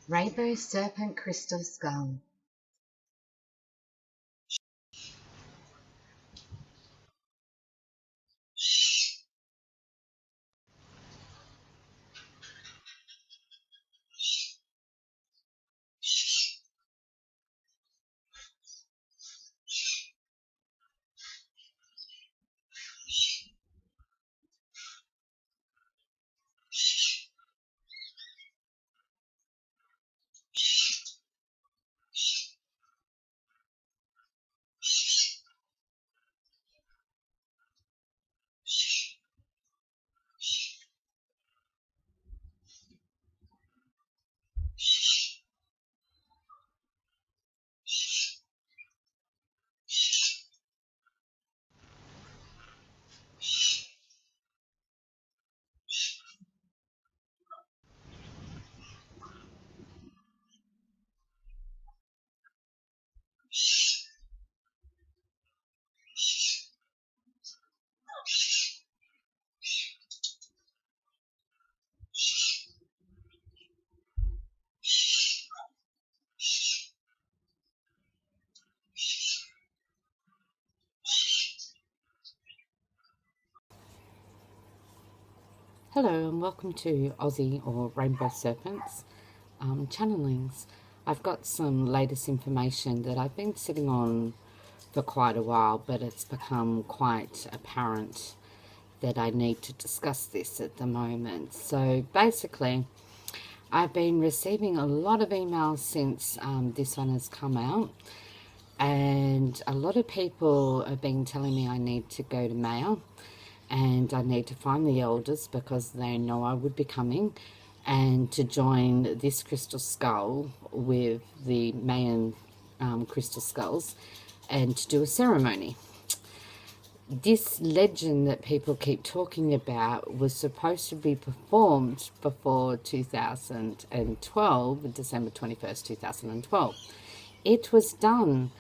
Rainbow Serpent Crystal Skull. Hello and welcome to Aussie or Rainbow Serpents channelings. I've got some latest information that I've been sitting on for quite a while, but it's become quite apparent that I need to discuss this at the moment. So basically, I've been receiving a lot of emails since this one has come out, and a lot of people have been telling me I need to go to MAYAN and I need to find the elders because they know I would be coming, and to join this crystal skull with the Mayan crystal skulls and to do a ceremony. This legend that people keep talking about was supposed to be performed before 2012, December 21st, 2012. It was done.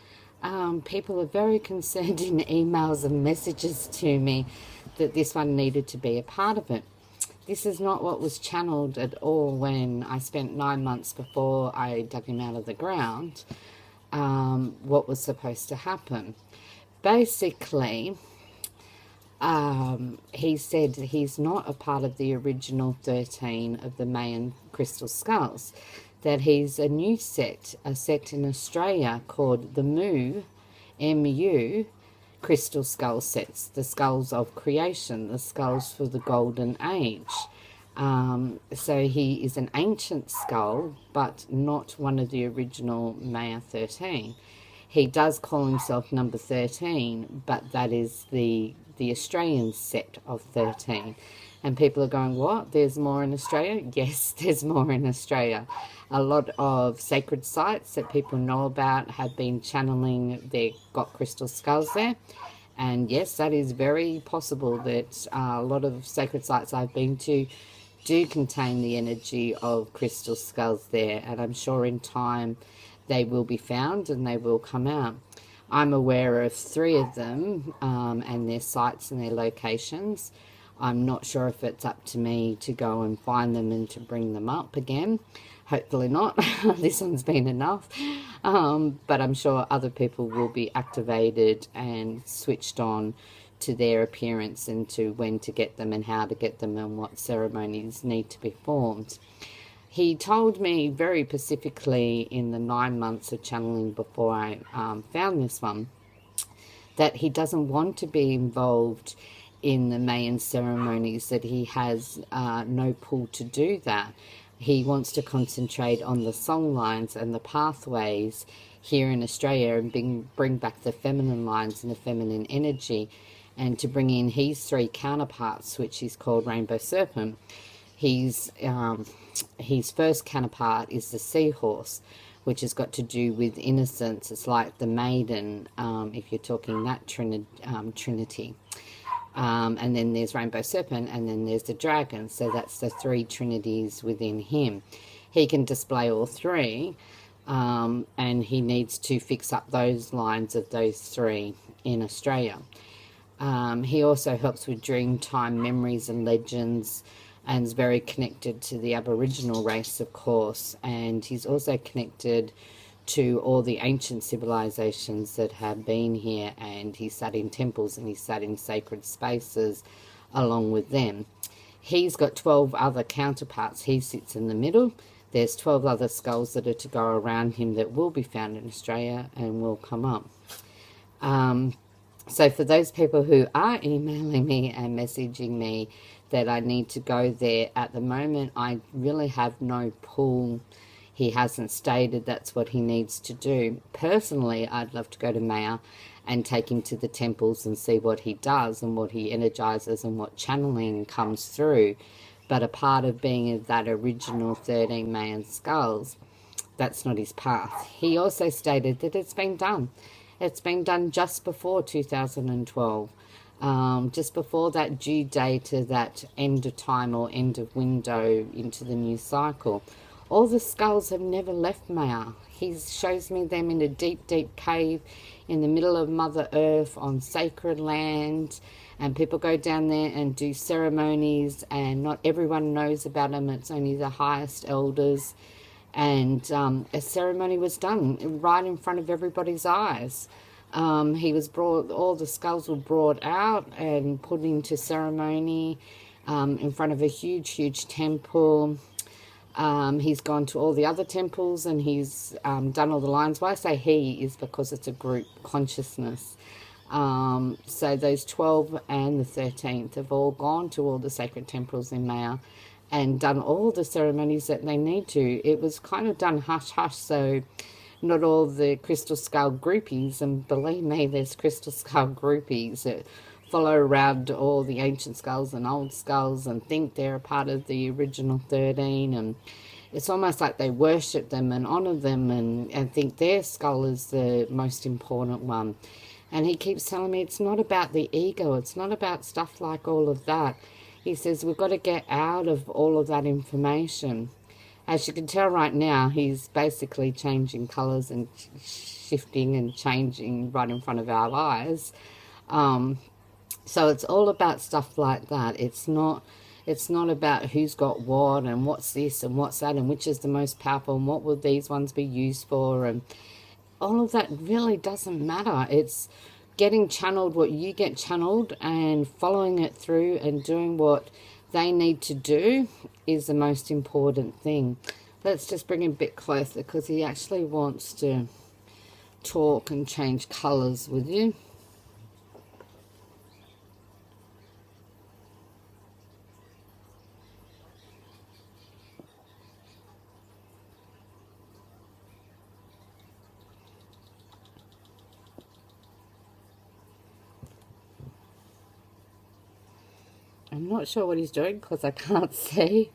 People are very concerned in emails and messages to me that this one needed to be a part of it. This is not what was channeled at all when I spent 9 months before I dug him out of the ground, what was supposed to happen. Basically, he said he's not a part of the original 13 of the Mayan crystal skulls, that he's a new set, a set in Australia called the MU crystal skull sets, the skulls of creation, the skulls for the golden age. So he is an ancient skull, but not one of the original Maya 13. He does call himself number 13, but that is the Australian set of 13. And people are going, what? There's more in Australia? Yes, there's more in Australia. A lot of sacred sites that people know about have been channeling. They've got crystal skulls there. And yes, that is very possible that a lot of sacred sites I've been to do contain the energy of crystal skulls there. And I'm sure in time they will be found and they will come out. I'm aware of 3 of them and their sites and their locations. I'm not sure if it's up to me to go and find them and to bring them up again. Hopefully not. This one's been enough. But I'm sure other people will be activated and switched on to their appearance and to when to get them and how to get them and what ceremonies need to be formed. He told me very specifically in the 9 months of channeling before I found this one that he doesn't want to be involved in the Mayan ceremonies, that he has no pull to do that. He wants to concentrate on the song lines and the pathways here in Australia and bring back the feminine lines and the feminine energy, and to bring in his 3 counterparts, which he's called Rainbow Serpent. His first counterpart is the seahorse, which has got to do with innocence. It's like the maiden, if you're talking that trinity. And then there's Rainbow Serpent, and then there's the dragon. So that's the 3 trinities within him. He can display all 3, and he needs to fix up those lines of those 3 in Australia. He also helps with dream time memories and legends, and is very connected to the Aboriginal race, of course, and he's also connected to all the ancient civilizations that have been here, and he sat in temples and he sat in sacred spaces along with them. He's got 12 other counterparts. He sits in the middle. There's 12 other skulls that are to go around him that will be found in Australia and will come up. So for those people who are emailing me and messaging me that I need to go there, at the moment I really have no pull. He hasn't stated that's what he needs to do. Personally, I'd love to go to Maya and take him to the temples and see what he does and what he energizes and what channeling comes through. But a part of being that original 13 Mayan skulls, that's not his path. He also stated that it's been done. It's been done just before 2012, just before that due date of that end of time or end of window into the new cycle. All the skulls have never left Maya. He shows me them in a deep, deep cave in the middle of Mother Earth on sacred land, and people go down there and do ceremonies, and not everyone knows about them. It's only the highest elders. And a ceremony was done right in front of everybody's eyes. He was brought, all the skulls were brought out and put into ceremony in front of a huge, huge temple. He's gone to all the other temples and he's done all the lines. Why I say he is because it's a group consciousness. So those 12 and the 13th have all gone to all the sacred temples in Maya and done all the ceremonies that they need to. It was kind of done hush-hush, so not all the crystal skull groupies, and believe me, there's crystal skull groupies that follow around all the ancient skulls and old skulls and think they're a part of the original 13, and it's almost like they worship them and honour them and think their skull is the most important one. And he keeps telling me it's not about the ego, it's not about stuff like all of that. He says we've got to get out of all of that information. As you can tell right now, he's basically changing colours and shifting and changing right in front of our eyes. So it's all about stuff like that. It's not about who's got what and what's this and what's that and which is the most powerful and what will these ones be used for, and all of that really doesn't matter. It's getting channeled what you get channeled and following it through and doing what they need to do is the most important thing. Let's just bring him a bit closer because he actually wants to talk and change colours with you. I'm not sure what he's doing because I can't see.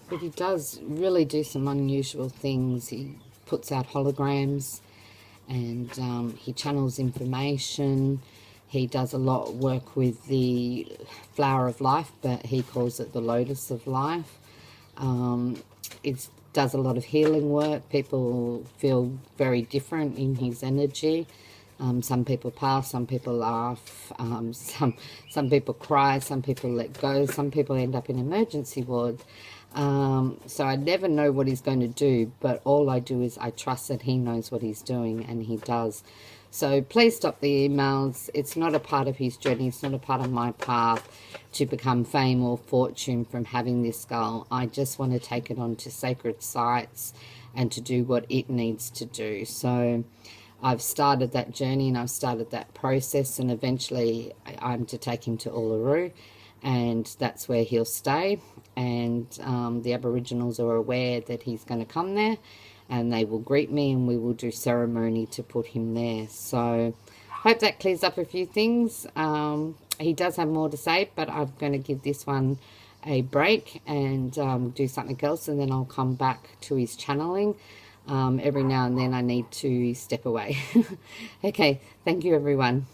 But he does really do some unusual things. He puts out holograms and he channels information. He does a lot of work with the flower of life, but he calls it the lotus of life. It does a lot of healing work. People feel very different in his energy. Some people pass, some people laugh, some people cry, some people let go, some people end up in emergency ward. So I never know what he's going to do, but all I do is I trust that he knows what he's doing, and he does. So please stop the emails. It's not a part of his journey. It's not a part of my path to become fame or fortune from having this skull. I just want to take it on to sacred sites and to do what it needs to do. So I've started that journey and I've started that process, and eventually I'm to take him to Uluru, and that's where he'll stay. And the Aboriginals are aware that he's going to come there, and they will greet me and we will do ceremony to put him there. So hope that clears up a few things. He does have more to say, but I'm going to give this one a break and do something else, and then I'll come back to his channeling. Every now and then I need to step away. Okay, thank you everyone.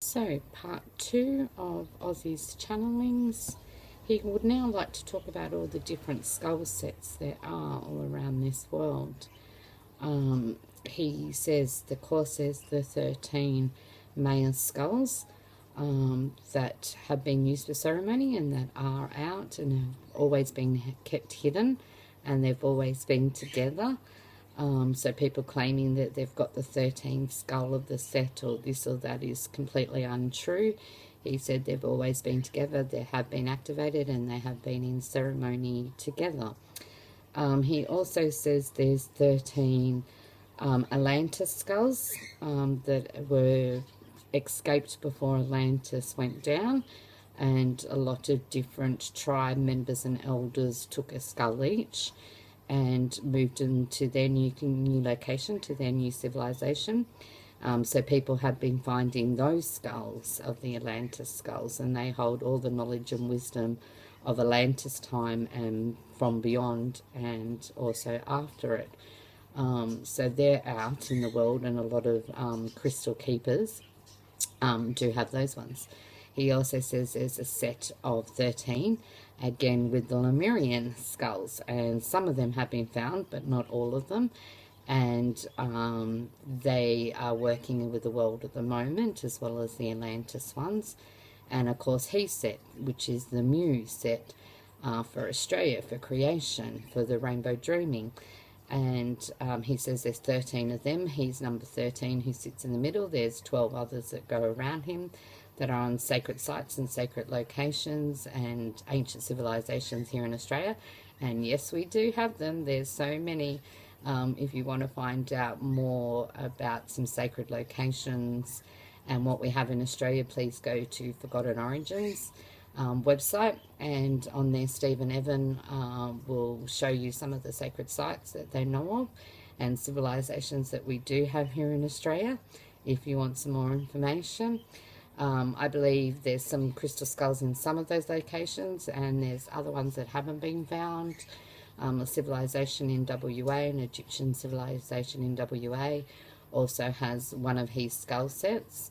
So, part 2 of Ozzy's channelings. He would now like to talk about all the different skull sets there are all around this world. He says the course says the 13 Mayan skulls that have been used for ceremony and that are out and have always been kept hidden, and they've always been together. So people claiming that they've got the 13th skull of the set or this or that is completely untrue. He said they've always been together, they have been activated, and they have been in ceremony together. He also says there's 13 Atlantis skulls that were escaped before Atlantis went down, and a lot of different tribe members and elders took a skull each and moved into their new location, to their new civilization. So people have been finding those skulls of the Atlantis skulls, and they hold all the knowledge and wisdom of Atlantis time and from beyond, and also after it. So they're out in the world, and a lot of crystal keepers do have those ones. He also says there's a set of 13, again with the Lemurian skulls, and some of them have been found, but not all of them. And they are working with the world at the moment, as well as the Atlantis ones. And of course, his set, which is the Mu set for Australia, for creation, for the rainbow dreaming. And he says there's 13 of them. He's number 13 who sits in the middle. There's 12 others that go around him that are on sacred sites and sacred locations and ancient civilizations here in Australia. And yes, we do have them. There's so many. If you want to find out more about some sacred locations and what we have in Australia, please go to Forgotten Origins website, and on there Stephen Evan will show you some of the sacred sites that they know of and civilizations that we do have here in Australia, if you want some more information. I believe there's some crystal skulls in some of those locations, and there's other ones that haven't been found. A civilization in WA, an Egyptian civilization in WA, also has one of his skull sets.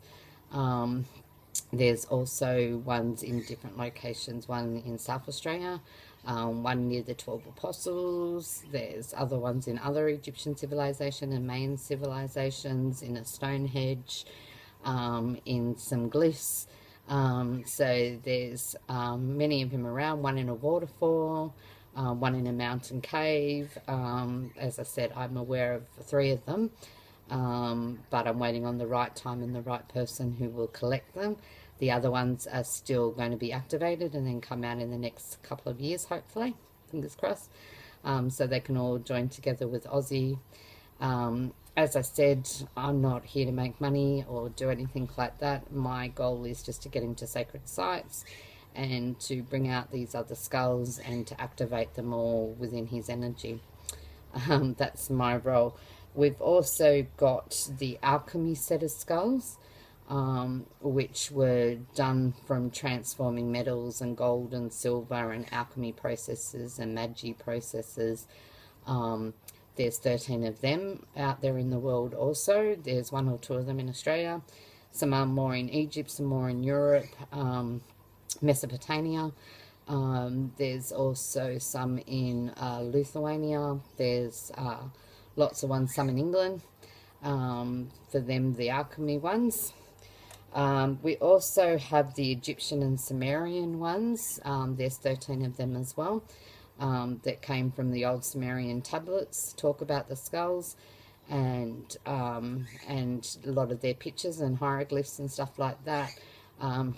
There's also ones in different locations, one in South Australia, one near the 12 Apostles. There's other ones in other Egyptian civilization and Mayan civilizations, in a Stonehenge, in some glyphs. So there's many of them around, one in a waterfall, one in a mountain cave. As I said, I'm aware of 3 of them. But I'm waiting on the right time and the right person who will collect them. The other ones are still going to be activated and then come out in the next couple of years, hopefully, fingers crossed, so they can all join together with Ozzy. As I said, I'm not here to make money or do anything like that. My goal is just to get into sacred sites and to bring out these other skulls and to activate them all within his energy. That's my role. We've also got the alchemy set of skulls, which were done from transforming metals and gold and silver and alchemy processes and magi processes. There's 13 of them out there in the world also. There's 1 or 2 of them in Australia. Some are more in Egypt, some more in Europe, Mesopotamia. There's also some in Lithuania. There's lots of ones, some in England. For them, the alchemy ones. We also have the Egyptian and Sumerian ones. There's 13 of them as well, that came from the old Sumerian tablets, talk about the skulls, and a lot of their pictures and hieroglyphs and stuff like that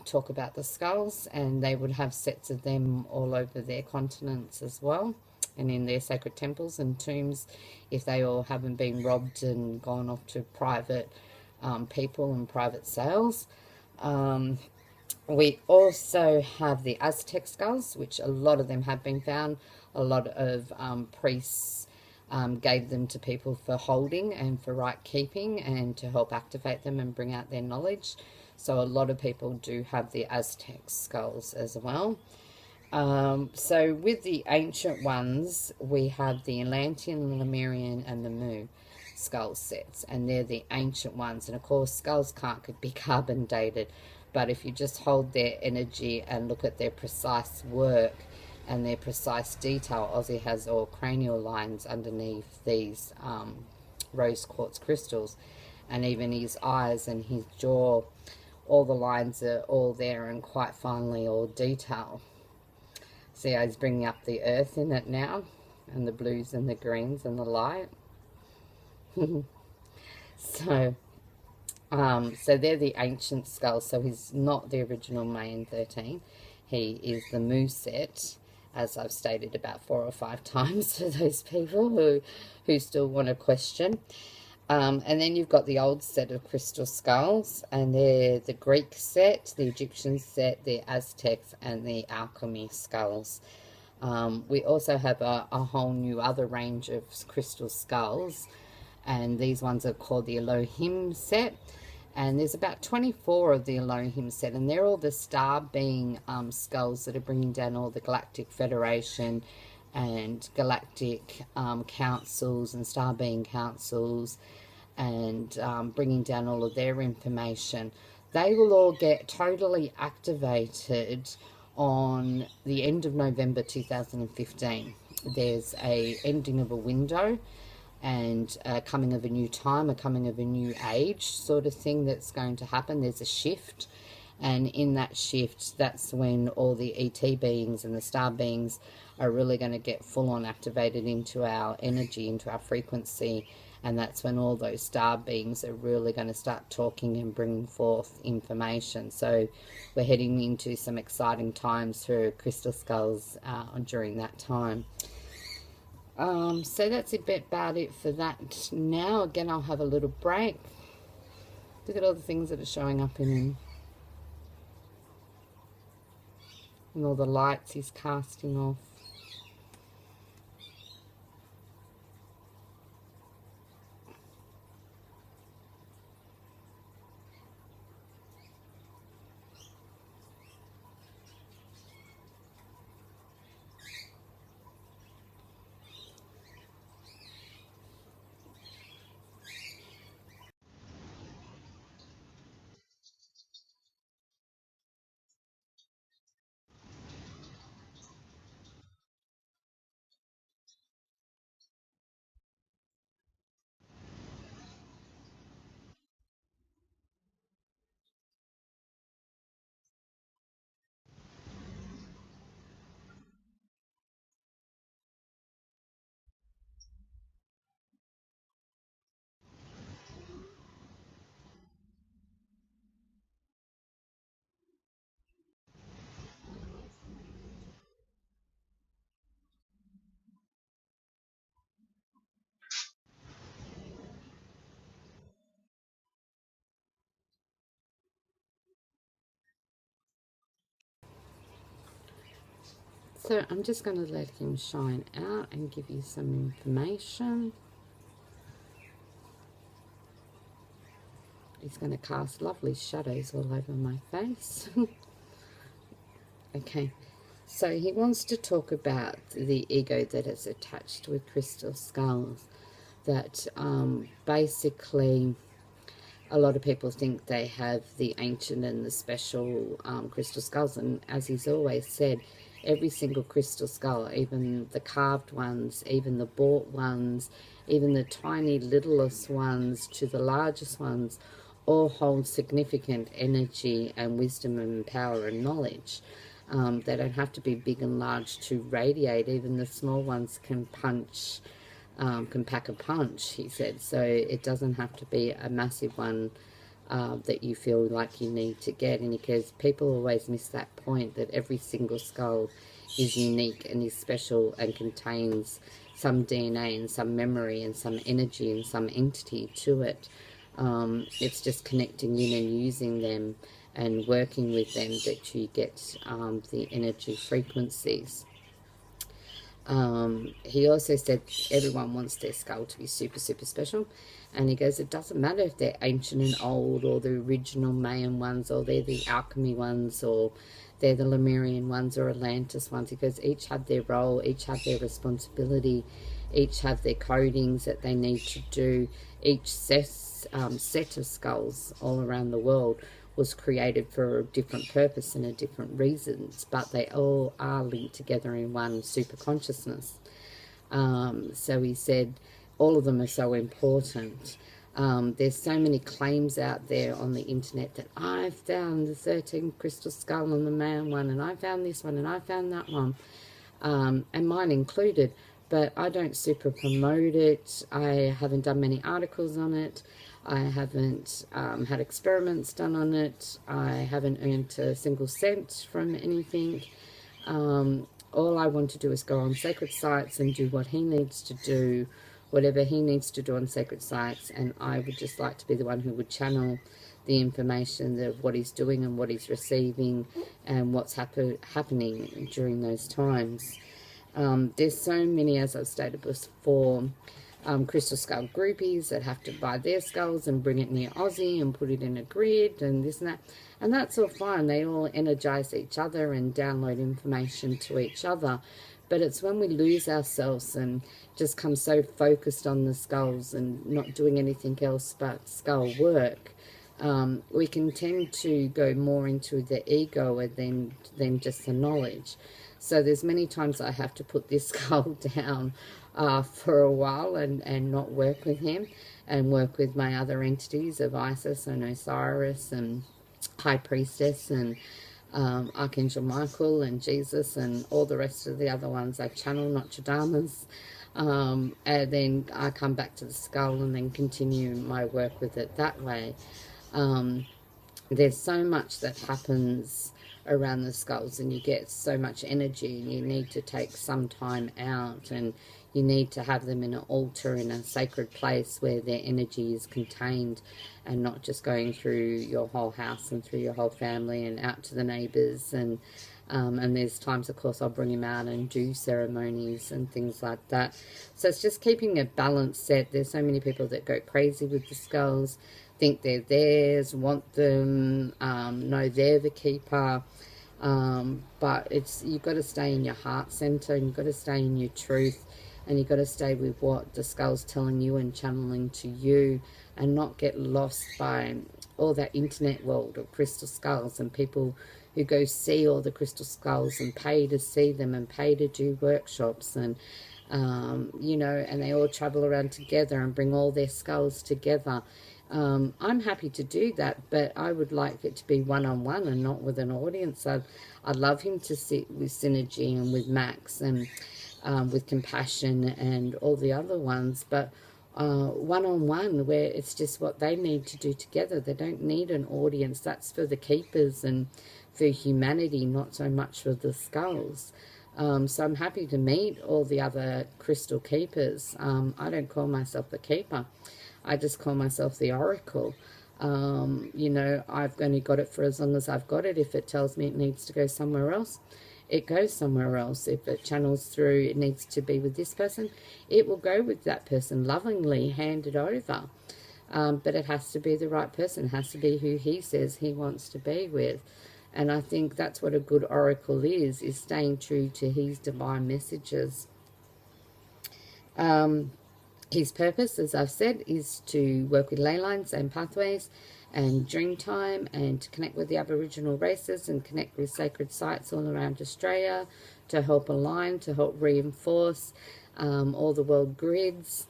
talk about the skulls, and they would have sets of them all over their continents as well, and in their sacred temples and tombs, if they all haven't been robbed and gone off to private people and private sales. We also have the Aztec skulls, which a lot of them have been found. A lot of priests gave them to people for holding and for right keeping and to help activate them and bring out their knowledge. So a lot of people do have the Aztec skulls as well. So with the ancient ones, we have the Atlantean, Lemurian, and the Mu skull sets, and they're the ancient ones. And of course, skulls could be carbon dated, but if you just hold their energy and look at their precise work and their precise detail, Ozzy has all cranial lines underneath these rose quartz crystals, and even his eyes and his jaw, all the lines are all there and quite finely all detailed. See how he's bringing up the earth in it now, and the blues and the greens and the light. So they're the ancient skulls. So he's not the original Mayan 13. He is the Mu set, as I've stated about 4 or 5 times for those people who still want to question. And then you've got the old set of crystal skulls, and they're the Greek set, the Egyptian set, the Aztecs, and the alchemy skulls. We also have a whole new other range of crystal skulls, and these ones are called the Elohim set, and there's about 24 of the Elohim set, and they're all the star being skulls that are bringing down all the Galactic Federation and galactic councils and star being councils, and bringing down all of their information. They will all get totally activated on the end of November 2015. There's a ending of a window and a coming of a new time, a coming of a new age sort of thing that's going to happen. There's a shift, and in that shift, that's when all the ET beings and the star beings are really going to get full on activated into our energy, into our frequency, and that's when all those star beings are really going to start talking and bringing forth information. So we're heading into some exciting times for crystal skulls during that time. So that's a bit about it for that. Now again, I'll have a little break. Look at all the things that are showing up in him, and all the lights he's casting off. So I'm just going to let him shine out and give you some information. He's going to cast lovely shadows all over my face. Okay, so he wants to talk about the ego that is attached with crystal skulls. That basically a lot of people think they have the ancient and the special crystal skulls, and as he's always said, every single crystal skull, even the carved ones, even the bought ones, even the tiny littlest ones to the largest ones, all hold significant energy and wisdom and power and knowledge. They don't have to be big and large to radiate. Even the small ones can punch, can pack a punch, he said. So it doesn't have to be a massive one that you feel like you need to get. And because people always miss that point, that every single skull is unique and is special and contains some DNA and some memory and some energy and some entity to it. It's just connecting in and using them and working with them that you get the energy frequencies. He also said everyone wants their skull to be super, super special. And he goes, it doesn't matter if they're ancient and old, or the original Mayan ones, or they're the alchemy ones, or they're the Lemurian ones, or Atlantis ones. He goes, each have their role, each have their responsibility, each have their codings that they need to do. Each set of skulls all around the world was created for a different purpose and a different reasons, but they all are linked together in one super consciousness. So he said all of them are so important. There's so many claims out there on the internet that I found the 13th crystal skull on the Mayan one, and I found this one, and I found that one, and mine included, but I don't super promote it. I haven't done many articles on it. I haven't had experiments done on it. I haven't earned a single cent from anything. All I want to do is go on sacred sites and do what he needs to do, whatever he needs to do on sacred sites, and I would just like to be the one who would channel the information of what he's doing and what he's receiving and what's happening during those times. There's so many, as I've stated before, crystal skull groupies that have to buy their skulls and bring it near Aussie and put it in a grid and this and that. And that's all fine. They all energize each other and download information to each other. But it's when we lose ourselves and just come so focused on the skulls and not doing anything else but skull work, we can tend to go more into the ego than just the knowledge. So there's many times I have to put this skull down for a while and not work with him, and work with my other entities of Isis and Osiris and High Priestess and Archangel Michael and Jesus and all the rest of the other ones. I channel Nostradamus, and then I come back to the skull and then continue my work with it that way. There's so much that happens around the skulls, and you get so much energy, and you need to take some time out, and you need to have them in an altar in a sacred place where their energy is contained and not just going through your whole house and through your whole family and out to the neighbors. And there's times, of course, I'll bring him out and do ceremonies and things like that. So it's just keeping a balanced set. There's so many people that go crazy with the skulls, think they're theirs, want them, know they're the keeper. But you've got to stay in your heart center, and you've got to stay in your truth, and you've got to stay with what the skull's telling you and channeling to you, and not get lost by all that internet world of crystal skulls and people who go see all the crystal skulls and pay to see them and pay to do workshops, and you know, and they all travel around together and bring all their skulls together. I'm happy to do that, but I would like it to be one-on-one and not with an audience. I'd love him to sit with Synergy and with Max and with Compassion and all the other ones, but one-on-one, where it's just what they need to do together. They don't need an audience. That's for the keepers and for humanity, not so much for the skulls. So I'm happy to meet all the other crystal keepers. I don't call myself the keeper. I just call myself the oracle. You know, I've only got it for as long as I've got it. If it tells me it needs to go somewhere else, it goes somewhere else. If it channels through, it needs to be with this person, it will go with that person, lovingly hand it over. But it has to be the right person. It has to be who he says he wants to be with. And I think that's what a good oracle is staying true to his divine messages. His purpose, as I've said, is to work with ley lines and pathways and dream time, and to connect with the Aboriginal races and connect with sacred sites all around Australia, to help align, to help reinforce all the world grids.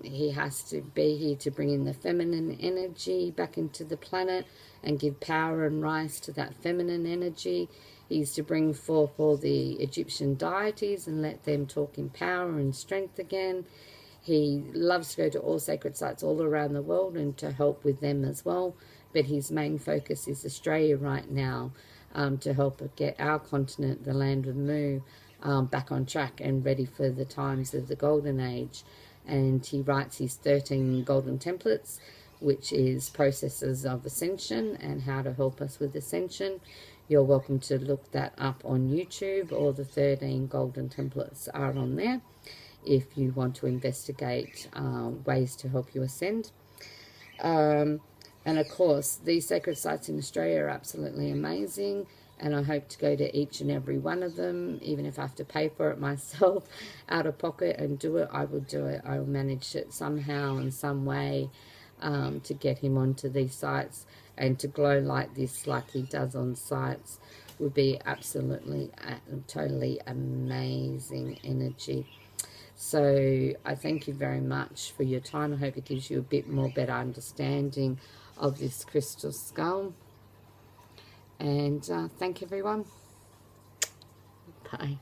He has to be here to bring in the feminine energy back into the planet and give power and rise to that feminine energy. He's to bring forth all the Egyptian deities and let them talk in power and strength again. He loves to go to all sacred sites all around the world and to help with them as well. But his main focus is Australia right now, to help get our continent, the land of Mu, back on track and ready for the times of the Golden Age. And he writes his 13 golden templates, which is processes of ascension and how to help us with ascension. You're welcome to look that up on YouTube. All the 13 golden templates are on there if you want to investigate ways to help you ascend. And of course, these sacred sites in Australia are absolutely amazing, and I hope to go to each and every one of them. Even if I have to pay for it myself out of pocket and do it, I will do it. I will manage it somehow in some way to get him onto these sites, and to glow like this, like he does on sites, would be absolutely totally amazing energy. So I thank you very much for your time. I hope it gives you a bit more better understanding of this crystal skull. And thank you, everyone. Bye.